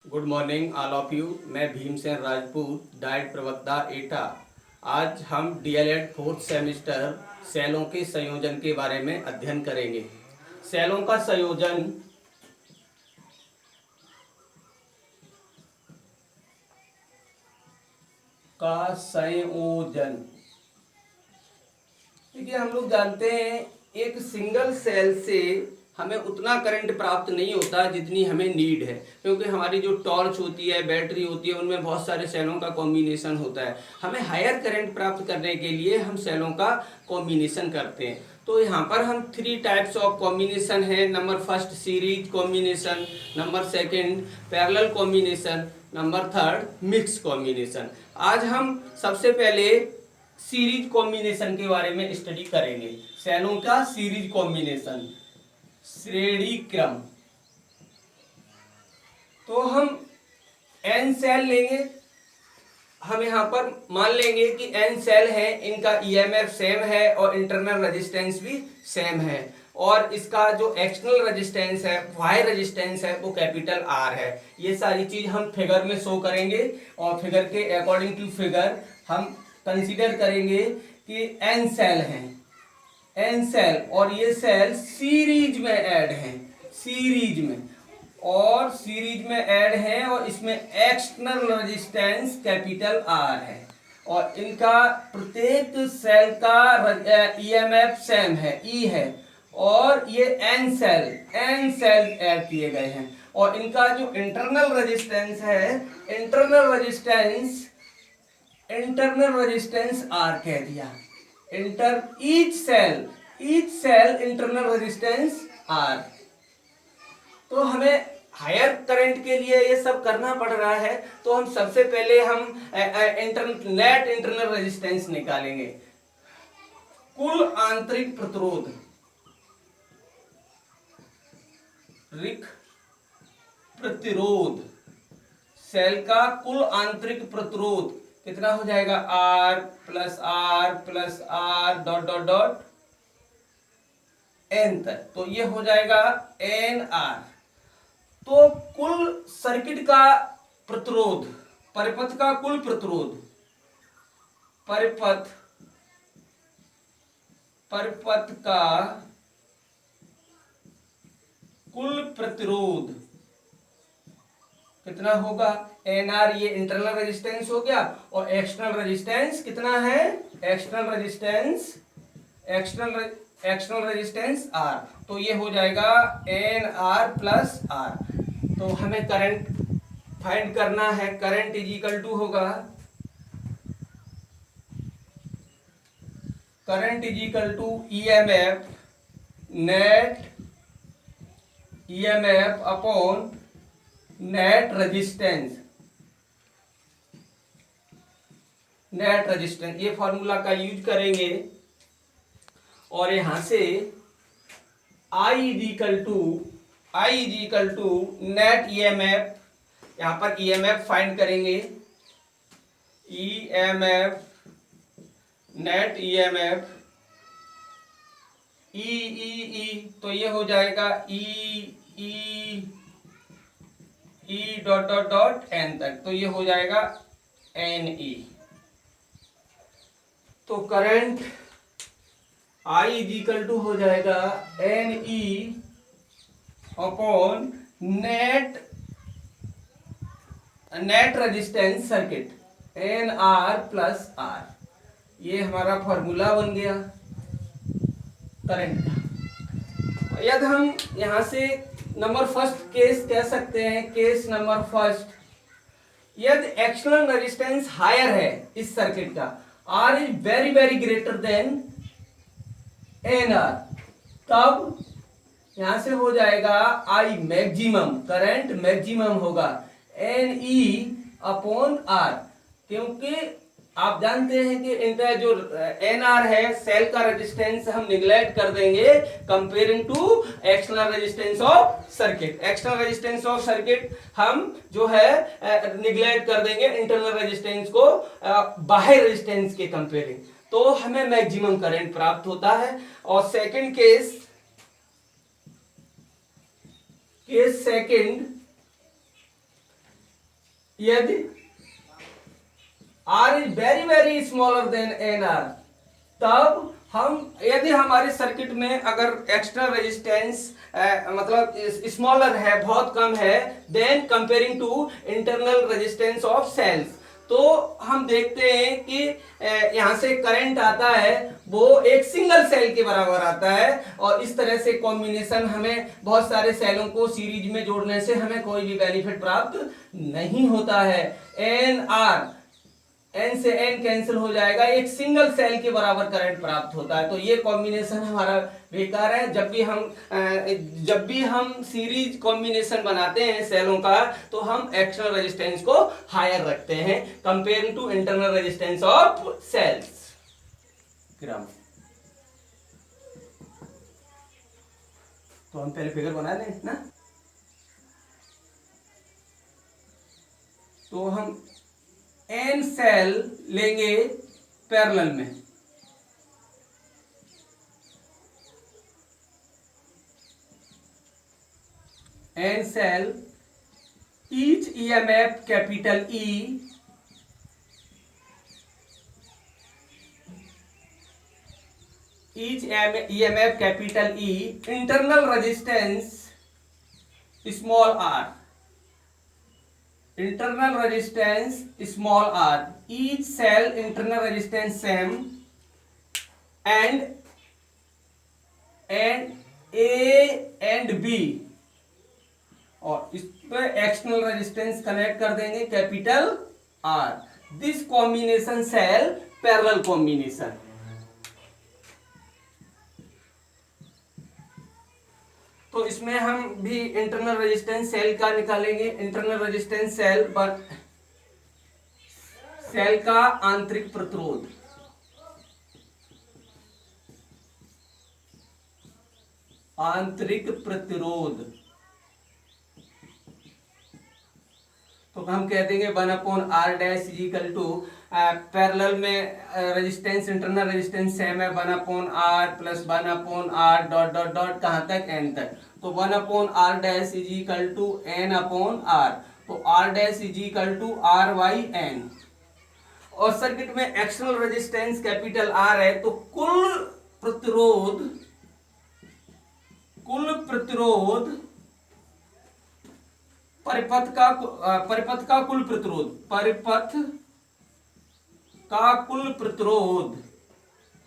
Good morning all of you. मैं Bhimsen Rajput, diet प्रवक्ता एटा। आज हम डीएलएड फोर्थ सेमेस्टर सेलों के संयोजन के बारे में अध्ययन करेंगे। सेलों का संयोजन देखिए, हम लोग जानते हैं एक सिंगल सेल से हमें उतना करंट प्राप्त नहीं होता जितनी हमें नीड है, क्योंकि हमारी जो टॉर्च होती है, बैटरी होती है, उनमें बहुत सारे सेलों का कॉम्बिनेशन होता है। हमें हायर करंट प्राप्त करने के लिए हम सेलों का कॉम्बिनेशन करते हैं। तो यहाँ पर हम 3 टाइप्स ऑफ कॉम्बिनेशन है। Number first series combination, number second parallel combination, number third mix combination. आज हम सबसे पहले सीरीज कॉम्बिनेशन के बारे में स्टडी करेंगे। सेलों का सीरीज कॉम्बिनेशन, श्रेणी क्रम। तो हम एन सेल लेंगे। हम यहाँ पर मान लेंगे कि एन सेल है, इनका ईएमएफ सेम है और इंटरनल रेजिस्टेंस भी सेम है, और इसका जो एक्सटर्नल रेजिस्टेंस है, वाई रेजिस्टेंस है, वो कैपिटल आर है। ये सारी चीज हम फिगर में शो करेंगे और फिगर के अकॉर्डिंग टू फिगर हम कंसीडर करेंगे कि एन सेल हैं, एन सेल, और ये सेल सीरीज में ऐड हैं, सीरीज में, और सीरीज में ऐड है, और इसमें एक्सटर्नल रेजिस्टेंस कैपिटल आर है, और इनका प्रत्येक सेल का ईएमएफ सेम है, ई है, और ये एन सेल ऐड किए गए हैं, और इनका जो इंटरनल रेजिस्टेंस है, इंटरनल रेजिस्टेंस आर कह दिया। Each cell internal resistance R. तो हमें हायर करंट के लिए ये सब करना पड़ रहा है, तो हम सबसे पहले नेट इंटरनल रेजिस्टेंस निकालेंगे। कुल आंतरिक प्रतिरोध, प्रतिरोध, सेल का कुल आंतरिक प्रतिरोध कितना हो जाएगा? R plus R dot dot dot N तक, तो ये हो जाएगा एन आर। तो कुल सर्किट का प्रतिरोध, परिपथ का कुल प्रतिरोध, परिपथ का कुल प्रतिरोध कितना होगा? एन आर, ये इंटरनल रेजिस्टेंस हो गया, और एक्सटर्नल रेजिस्टेंस कितना है? External resistance R. तो ये हो जाएगा एन आर प्लस आर। तो हमें करंट फाइंड करना है। करंट इज इक्वल टू होगा, current is equal to EMF, net EMF upon net resistance. ये फॉर्मूला का यूज करेंगे, और यहां से I is equal to net EMF, यहां पर ईएमएफ फाइंड करेंगे। ईएमएफ, नेट ईएमएफ ई, तो ये हो जाएगा E dot dot dot N तक, तो ये हो जाएगा एन ई। तो current I is equal to हो जाएगा N E upon net resistance circuit, N R plus R. ये हमारा फॉर्मूला बन गया करंट का। यदि हम यहां से नंबर फर्स्ट केस कह सकते हैं, केस नंबर फर्स्ट, यदि एक्सटर्नल रेजिस्टेंस हायर है इस सर्किट का, R is very very greater than N R, तब यहां से हो जाएगा I मैक्सिमम, करंट मैक्सिमम होगा एन ई अपॉन आर, क्योंकि आप जानते हैं कि इनका जो एन आर है, सेल का रेजिस्टेंस हम निगलेक्ट कर देंगे comparing to external resistance of circuit. External resistance of circuit हम जो है निगलेक्ट कर देंगे इंटरनल रेजिस्टेंस को बाहर रेजिस्टेंस के कंपेयरिंग, तो हमें मैक्सिमम करंट प्राप्त होता है। और सेकंड केस सेकंड, यदि R is very very smaller than N R, तब हम यदि हमारे सर्किट में अगर एक्सटर्नल रेजिस्टेंस मतलब स्मॉलर है, बहुत कम है, than comparing to internal resistance of cells, तो हम देखते हैं कि यहां से करंट आता है वो एक सिंगल सेल के बराबर आता है। और इस तरह से कॉम्बिनेशन हमें बहुत सारे सेलों को सीरीज में जोड़ने से हमें कोई भी बेनिफिट प्राप्त नहीं होता है। एन आर, एन से एन कैंसिल हो जाएगा, एक सिंगल सेल के बराबर करंट प्राप्त होता है। तो ये कॉम्बिनेशन हमारा बेकार है। जब भी हम सीरीज कॉम्बिनेशन बनाते हैं सेलों का, तो हम एक्सटर्नल रेजिस्टेंस को हायर रखते हैं comparing to internal resistance of cells. तो हम पहले फिगर बना लें ना। तो हम एन सेल लेंगे पैरेलल में, N cell, each EMF capital E, each EMF capital E, internal resistance small R, internal resistance small r, each cell internal resistance same, and A and B, और इस पे एक्सटर्नल रेजिस्टेंस कनेक्ट कर देंगे capital R। This combination cell parallel combination. तो इसमें हम भी internal resistance cell का निकालेंगे। इंटरनल रेजिस्टेंस सेल का आंतरिक प्रतिरोध, आंतरिक प्रतिरोध, तो हम कह देंगे 1/r' is equal to, parallel में रेजिस्टेंस इंटरनल रेजिस्टेंस सेम है, 1/r plus 1/r dot dot dot कहां तक, n तक। तो 1/r' is equal to n/r, तो r' is equal to r/n। और सर्किट में एक्सटर्नल रेजिस्टेंस कैपिटल R है, तो कुल प्रतिरोध परिपथ का कुल प्रतिरोध, परिपथ का कुल प्रतिरोध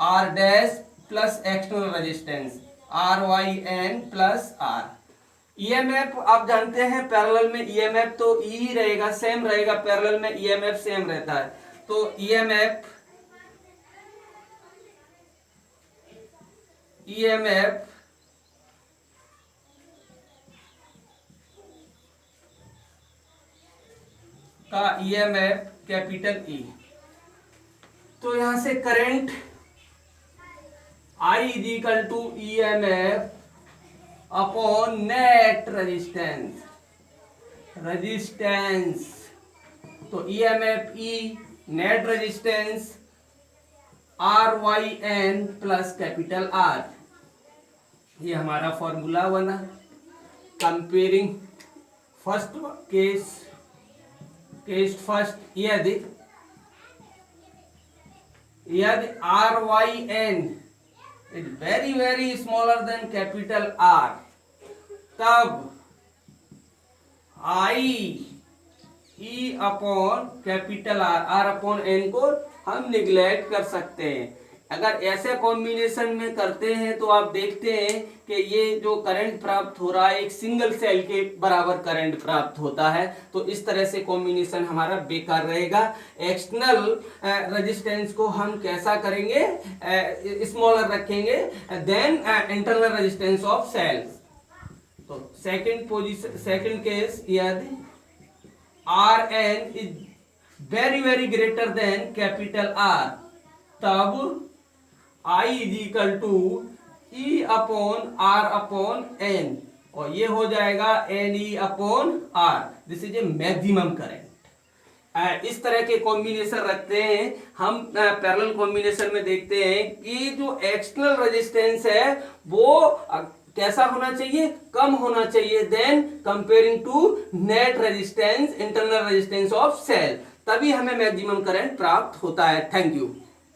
R' plus external resistance RYN plus R। EMF आप जानते हैं पैरेलल में ईएमएफ तो ई ही रहेगा, सेम रहेगा, पैरेलल में ईएमएफ सेम रहता है। तो ईएमएफ का ईएमएफ कैपिटल ई। तो यहां से current I is equal to EMF upon net resistance. तो EMF E, net resistance RYN plus capital R। ये हमारा फॉर्मूला बना। कंपेयरिंग फर्स्ट केस फर्स्ट, यदि RYN is very smaller than capital R, तब I E upon capital R upon N को हम neglect कर सकते हैं। अगर ऐसे कॉम्बिनेशन में करते हैं तो आप देखते हैं कि ये जो करंट प्राप्त हो रहा है एक सिंगल सेल के बराबर करंट प्राप्त होता है। तो इस तरह से कॉम्बिनेशन हमारा बेकार रहेगा। एक्सटर्नल रेजिस्टेंस को हम कैसा करेंगे, स्मॉलर रखेंगे than internal resistance of cells. तो सेकंड केस, यदि Rn is very greater than capital R, तब I is equal to E upon R upon N, और ये हो जाएगा NE upon R। This is a maximum current. इस तरह के कॉम्बिनेशन रखते हैं हम। पैरेलल कॉम्बिनेशन में देखते हैं कि जो एक्सटर्नल रेजिस्टेंस है वो कैसा होना चाहिए, कम होना चाहिए than comparing to net resistance, internal resistance of cell, तभी हमें मैक्सिमम करंट प्राप्त होता है। Thank you.